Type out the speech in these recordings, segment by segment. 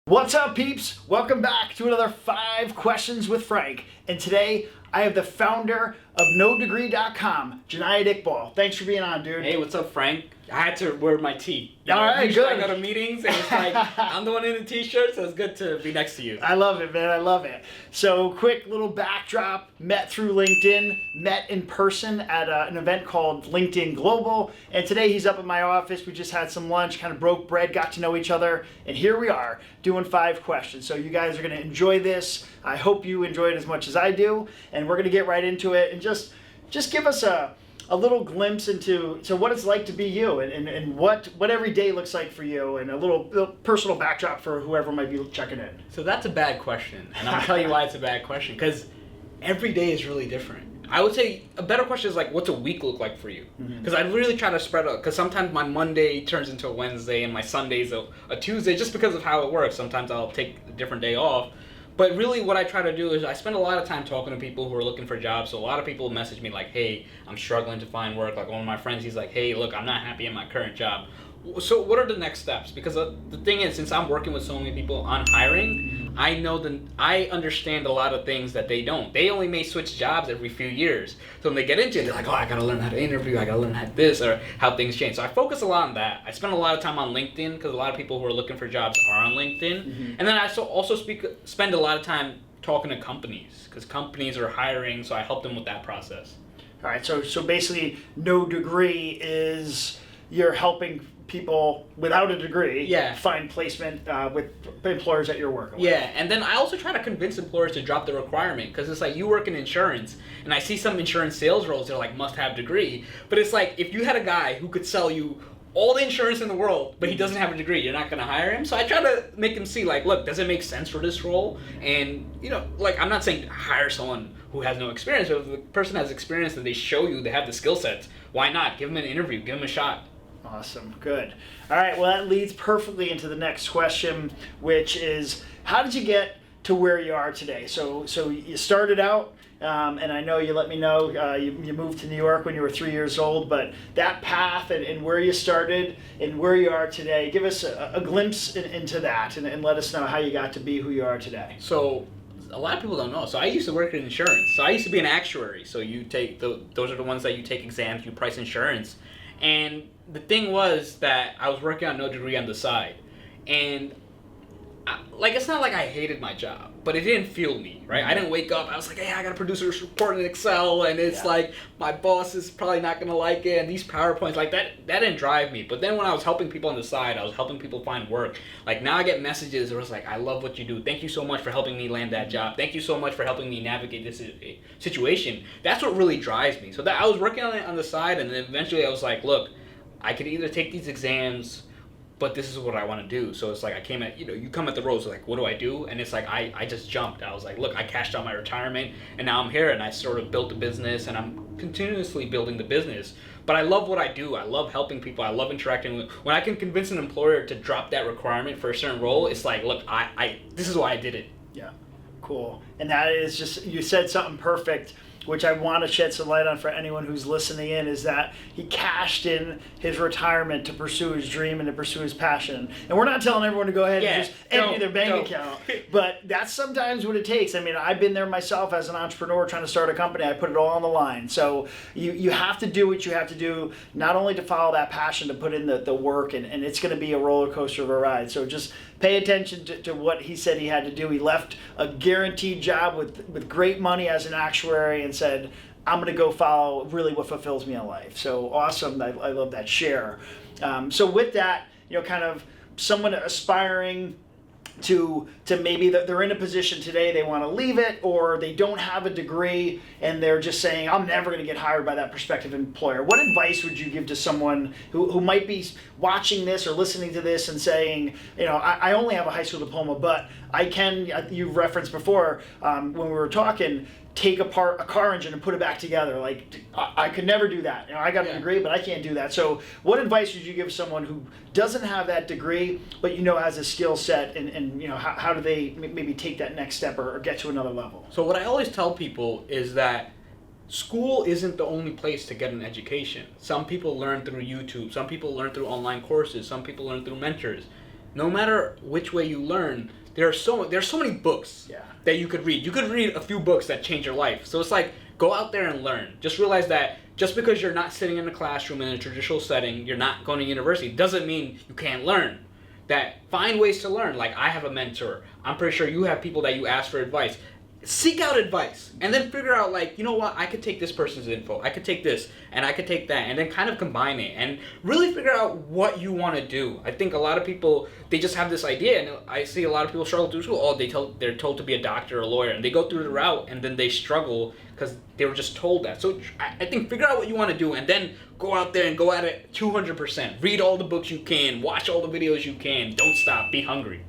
What's up, peeps? Welcome back to another 5 Questions with Frank. And today, I have the founder of NoDegree.com, Jonaed Iqbal. Thanks for being on, dude. Hey, what's up, Frank? I had to wear my tee. All right, usually good. I go to meetings and it's like, I'm the one in the t-shirt, so it's good to be next to you. I love it, man. I love it. So, quick little backdrop. Met through LinkedIn, met in person at an event called LinkedIn Global. And today he's up at my office. We just had some lunch, kind of broke bread, got to know each other. And here we are doing 5 questions. So you guys are going to enjoy this. I hope you enjoy it as much as I do. And we're going to get right into it and just give us a little glimpse into what it's like to be you and what every day looks like for you, and a little personal backdrop for whoever might be checking in. So that's a bad question, and I'll tell you why it's a bad question, because every day is really different. I would say a better question is like, what's a week look like for you? Because I really try to spread out, because sometimes my Monday turns into a Wednesday and my Sunday's a Tuesday, just because of how it works. Sometimes I'll take a different day off. But really what I try to do is I spend a lot of time talking to people who are looking for jobs. So a lot of people message me like, hey, I'm struggling to find work. Like one of my friends, he's like, hey, look, I'm not happy in my current job. So what are the next steps? Because the thing is, since I'm working with so many people on hiring, I understand a lot of things that they don't. They only may switch jobs every few years. So when they get into it, they're like, oh, I gotta learn how to interview, I gotta learn how to this, or how things change. So I focus a lot on that. I spend a lot of time on LinkedIn, because a lot of people who are looking for jobs are on LinkedIn. And then I also spend a lot of time talking to companies, because companies are hiring, so I help them with that process. All right, so basically, no degree is you're helping people without a degree find placement with employers that you're working with. Yeah, and then I also try to convince employers to drop the requirement, because it's like, you work in insurance, and I see some insurance sales roles, they're like must-have degree, but it's like, if you had a guy who could sell you all the insurance in the world, but he doesn't have a degree, you're not going to hire him. So I try to make him see, like, look, does it make sense for this role? And, like, I'm not saying hire someone who has no experience, but if the person has experience and they show you they have the skill sets, why not? Give them an interview, give them a shot. Awesome, good. All right, well, that leads perfectly into the next question, which is, how did you get to where you are today? So you started out, and I know you let me know you moved to New York when you were 3 years old, but that path and where you started and where you are today, give us a glimpse into that and let us know how you got to be who you are today. So a lot of people don't know. So I used to work in insurance. So I used to be an actuary. So you take those are the ones that you take exams, you price insurance. And the thing was that I was working on NoDegree on the side. And it's not like I hated my job, but it didn't fuel me, right? I didn't wake up, I was like, hey, I gotta produce a report in Excel, and it's like, my boss is probably not gonna like it, and these PowerPoints, like that didn't drive me. But then when I was helping people on the side, I was helping people find work. Like, now I get messages where it's like, I love what you do. Thank you so much for helping me land that job. Thank you so much for helping me navigate this situation. That's what really drives me. So that I was working on it on the side, and then eventually I was like, look, I could either take these exams, but this is what I want to do. So it's like, I came at, you come at the roads like, what do I do? And it's like, I just jumped. I was like, look, I cashed out my retirement, and now I'm here, and I sort of built a business, and I'm continuously building the business. But I love what I do. I love helping people. I love interacting with. When I can convince an employer to drop that requirement for a certain role, it's like, look, this is why I did it. Yeah, cool. And that is just, you said something perfect, which I want to shed some light on for anyone who's listening in, is that he cashed in his retirement to pursue his dream and to pursue his passion. And we're not telling everyone to go ahead and just empty their bank account, but that's sometimes what it takes. I mean, I've been there myself as an entrepreneur trying to start a company. I put it all on the line. So you have to do what you have to do, not only to follow that passion, to put in the work, and it's going to be a roller coaster of a ride. So just pay attention to what he said he had to do. He left a guaranteed job with great money as an actuary and said, I'm going to go follow really what fulfills me in life. So awesome. I love that share. So with that, kind of someone aspiring to maybe that they're in a position today, they want to leave it, or they don't have a degree and they're just saying, I'm never going to get hired by that prospective employer. What advice would you give to someone who might be watching this or listening to this and saying, I only have a high school diploma, but I can, you've referenced before when we were talking, take apart a car engine and put it back together. Like, I could never do that. I got a degree, but I can't do that. So what advice would you give someone who doesn't have that degree, but has a skill set, and how do they maybe take that next step or get to another level? So what I always tell people is that school isn't the only place to get an education. Some people learn through YouTube. Some people learn through online courses. Some people learn through mentors. no matter which way you learn, there's so many books that you could read. You could read a few books that change your life. So it's like, go out there and learn. Just realize that just because you're not sitting in a classroom in a traditional setting, you're not going to university, doesn't mean you can't learn. That find ways to learn. Like, I have a mentor. I'm pretty sure you have people that you ask for advice. Seek out advice and then figure out, like, you know what, I could take this person's info, I could take this and I could take that, and then kind of combine it and really figure out what you want to do. I think a lot of people, they just have this idea, and I see a lot of people struggle through school. They're told to be a doctor or a lawyer, and they go through the route and then they struggle because they were just told that. So I think figure out what you want to do and then go out there and go at it 200%. Read all the books you can, watch all the videos you can, don't stop, be hungry.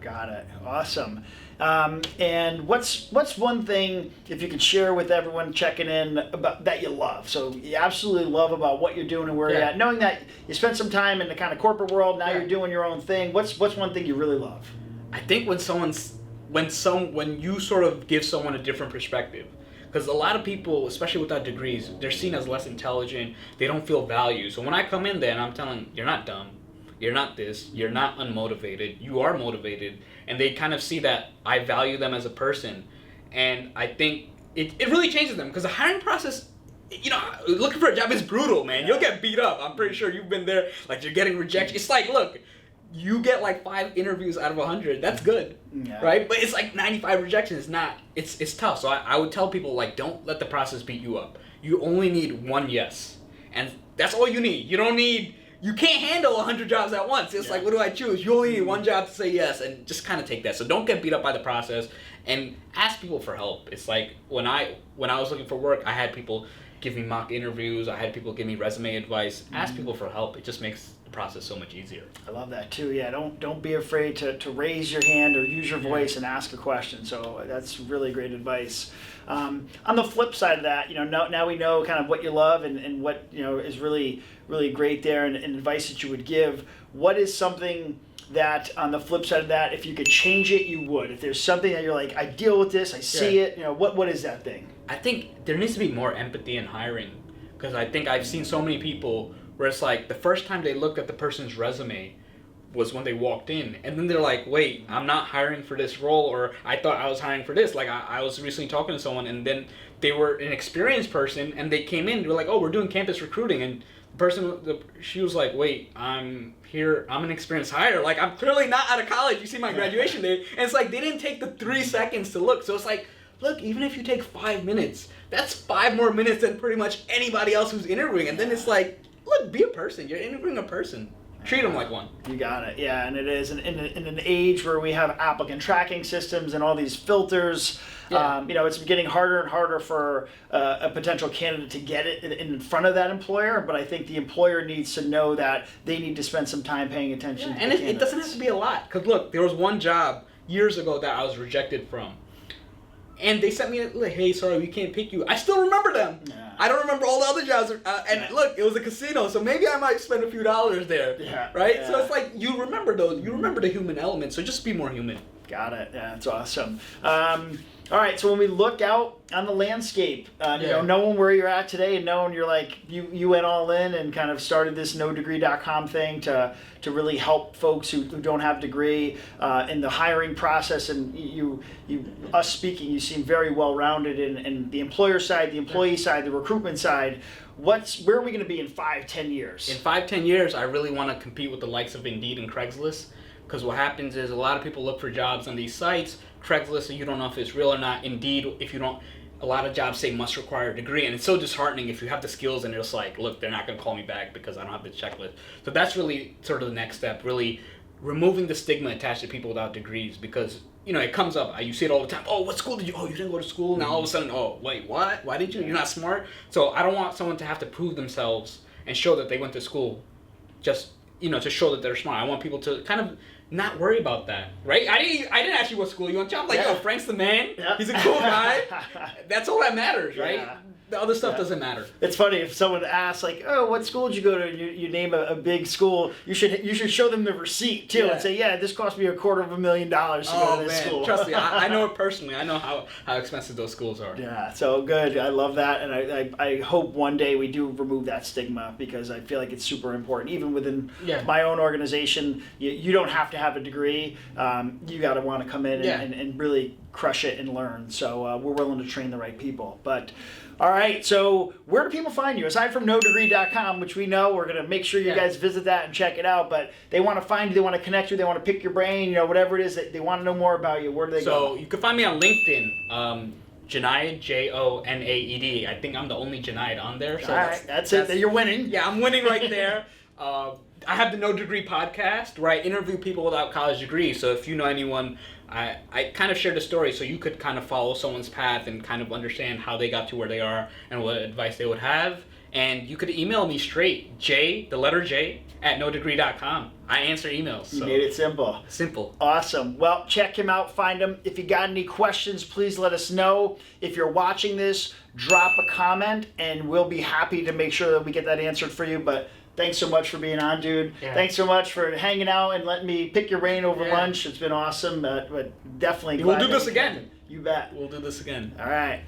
Got it. Awesome. And what's one thing, if you could share with everyone checking in, about that you love? So you absolutely love about what you're doing and where you're at, knowing that you spent some time in the kind of corporate world. Now you're doing your own thing. What's one thing you really love? I think when you sort of give someone a different perspective, because a lot of people, especially without degrees, they're seen as less intelligent. They don't feel valued. So when I come in there and I'm telling, you're not dumb, you're not this, you're not unmotivated, you are motivated, and they kind of see that I value them as a person. And I think it really changes them, because the hiring process, you know, looking for a job is brutal, man. You'll get beat up. I'm pretty sure you've been there. Like, you're getting rejected. It's like, look, you get like 5 interviews out of 100. That's good, right? But it's like 95 rejections. It's tough. So I would tell people, like, don't let the process beat you up. You only need one yes, and that's all you need. You can't handle 100 jobs at once. It's like, what do I choose? You only need one job to say yes, and just kind of take that. So don't get beat up by the process, and ask people for help. It's like when I was looking for work, I had people give me mock interviews. I had people give me resume advice. Ask people for help. It just makes the process so much easier. I love that too. Yeah, don't be afraid to raise your hand or use your voice and ask a question. So that's really great advice. On the flip side of that, you know, now we know kind of what you love and what, you know, is really great there, and advice that you would give. What is something that, on the flip side of that, if you could change it, you would? If there's something that you're like, I deal with this, I see it, you know, what is that thing? I think there needs to be more empathy in hiring, because I think I've seen so many people where it's like the first time they looked at the person's resume was when they walked in, and then they're like, wait, I'm not hiring for this role, or I thought I was hiring for this. Like, I was recently talking to someone, and then they were an experienced person, and they came in, they were like, oh, we're doing campus recruiting, and she was like, wait, I'm here, I'm an experienced hire. Like, I'm clearly not out of college. You see my graduation date. And it's like, they didn't take the 3 seconds to look. So it's like, look, even if you take 5 minutes, that's 5 more minutes than pretty much anybody else who's interviewing. And then it's like, look, be a person. You're interviewing a person. Treat them like one. You got it. Yeah, and it is in an age where we have applicant tracking systems and all these filters. You know, it's getting harder and harder for a potential candidate to get it in front of that employer. But I think the employer needs to know that they need to spend some time paying attention to and it doesn't have to be a lot. Because look, there was one job years ago that I was rejected from. And they sent me like, hey, sorry, we can't pick you. I still remember them. Yeah. I don't remember all the other jobs. Look, it was a casino, so maybe I might spend a few dollars there. Right? Yeah. So it's like, you remember those. You remember the human element, so just be more human. Got it. Yeah, that's awesome. All right, so when we look out on the landscape, you know, knowing where you're at today, and knowing you're like, you went all in and kind of started this NoDegree.com thing to really help folks who don't have degree in the hiring process, and us speaking, you seem very well rounded in the employer side, the employee side, the recruitment side. Where are we going to be in 5-10 years? In 5-10 years, I really want to compete with the likes of Indeed and Craigslist. Because what happens is a lot of people look for jobs on these sites. Craigslist, so you don't know if it's real or not. Indeed, a lot of jobs say must require a degree, and it's so disheartening if you have the skills and it's like, look, they're not going to call me back because I don't have the checklist. So that's really sort of the next step, really removing the stigma attached to people without degrees, because, you know, it comes up. You see it all the time. Oh, what school did you? Oh, you didn't go to school. Now all of a sudden, oh, wait, what? Why did you? You're not smart. So I don't want someone to have to prove themselves and show that they went to school, just, you know, to show that they're smart. I want people to kind of not worry about that, right? I didn't ask you what school you went to. I'm like, yo, Frank's the man. Yep. He's a cool guy. That's all that matters, right? The other stuff Yeah. doesn't matter. It's funny if someone asks like, "Oh, what school did you go to?" And you name a big school. You should show them the receipt too and say, "Yeah, this cost me $250,000 to go to this school." Trust me, I know it personally. I know how expensive those schools are. Yeah, so good. I love that, and I hope one day we do remove that stigma because I feel like it's super important. Even within my own organization, you don't have to have a degree. You got to want to come in and really crush it and learn. So we're willing to train the right people. But all right, so where do people find you? Aside from NoDegree.com, which we know, we're going to make sure you guys visit that and check it out. But they want to find you, they want to connect you, they want to pick your brain, whatever it is, they want to know more about you. Where do they go? So you can find me on LinkedIn. Jonaed, Jonaed. I think I'm the only Jonaed on there. So all right, that's it. You're winning. Yeah, I'm winning right there. I have the No Degree podcast where I interview people without college degrees. So if you know anyone, I kind of share the story so you could kind of follow someone's path and kind of understand how they got to where they are and what advice they would have. And you could email me straight, the letter J, at NoDegree.com. I answer emails. You made it simple. Simple. Awesome. Well, check him out, find him. If you got any questions, please let us know. If you're watching this, drop a comment, and we'll be happy to make sure that we get that answered for you. But thanks so much for being on, dude. Yeah. Thanks so much for hanging out and letting me pick your brain over lunch. It's been awesome, but definitely We'll do this again. You bet. We'll do this again. All right.